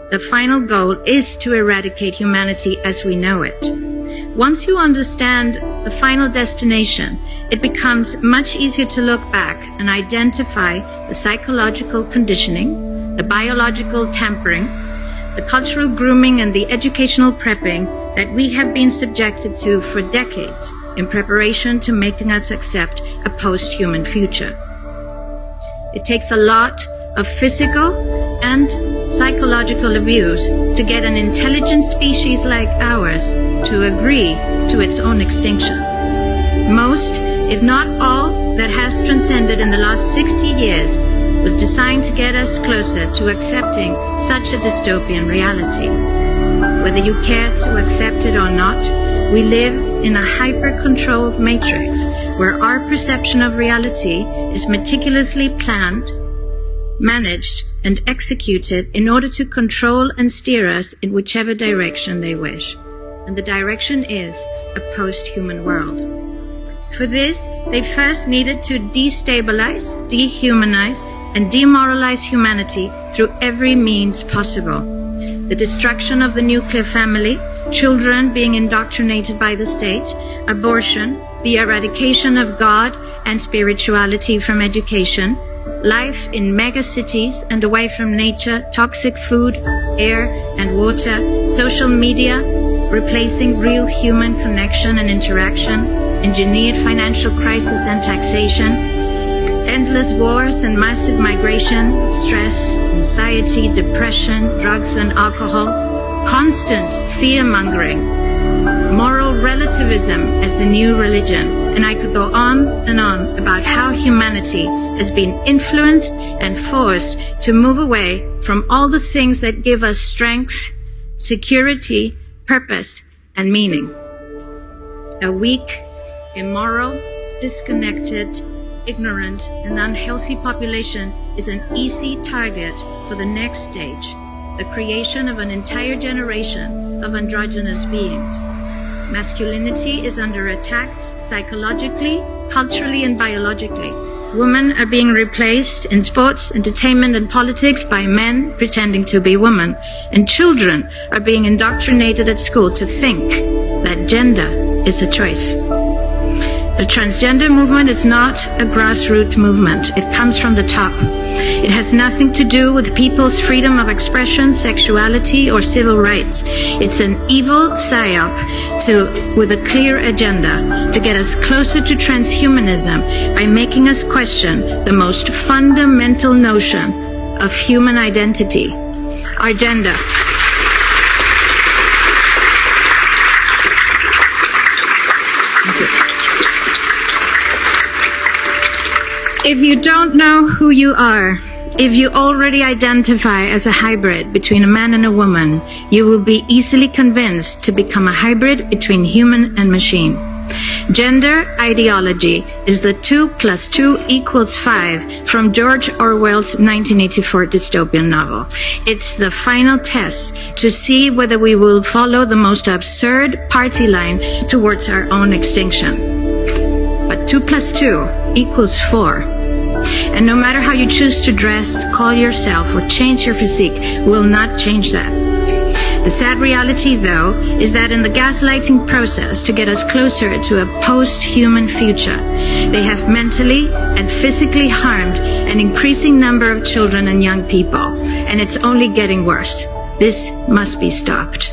The final goal is to eradicate humanity as we know it. Once you understand the final destination, it becomes much easier to look back and identify the psychological conditioning, the biological tampering, the cultural grooming and the educational prepping that we have been subjected to for decades in preparation to making us accept a post-human future. It takes a lot of physical and psychological abuse to get an intelligent species like ours to agree to its own extinction. Most, if not all, that has transcended in the last 60 years was designed to get us closer to accepting such a dystopian reality. Whether you care to accept it or not, we live in a hyper-controlled matrix where our perception of reality is meticulously planned, managed, and executed in order to control and steer us in whichever direction they wish. And the direction is a post-human world. For this, they first needed to destabilize, dehumanize, and demoralize humanity through every means possible. The destruction of the nuclear family, children being indoctrinated by the state, abortion, the eradication of God and spirituality from education, life in megacities and away from nature, toxic food, air and water, social media, replacing real human connection and interaction, engineered financial crisis and taxation, endless wars and massive migration, stress, anxiety, depression, drugs and alcohol, constant fear-mongering, moral relativism as the new religion, and I could go on and on about how humanity has been influenced and forced to move away from all the things that give us strength, security, purpose, and meaning. A weak, immoral, disconnected, ignorant, and unhealthy population is an easy target for the next stage, the creation of an entire generation of androgynous beings. Masculinity is under attack psychologically, culturally, and biologically. Women are being replaced in sports, entertainment, and politics by men pretending to be women. And children are being indoctrinated at school to think that gender is a choice. The transgender movement is not a grassroots movement. It comes from the top. It has nothing to do with people's freedom of expression, sexuality, or civil rights. It's an evil psyop with a clear agenda to get us closer to transhumanism by making us question the most fundamental notion of human identity, our gender. If you don't know who you are, if you already identify as a hybrid between a man and a woman, you will be easily convinced to become a hybrid between human and machine. Gender ideology is the 2 + 2 = 5 from George Orwell's 1984 dystopian novel. It's the final test to see whether we will follow the most absurd party line towards our own extinction. But 2 + 2 = 4. And no matter how you choose to dress, call yourself, or change your physique, will not change that. The sad reality, though, is that in the gaslighting process to get us closer to a post-human future, they have mentally and physically harmed an increasing number of children and young people, and it's only getting worse. This must be stopped.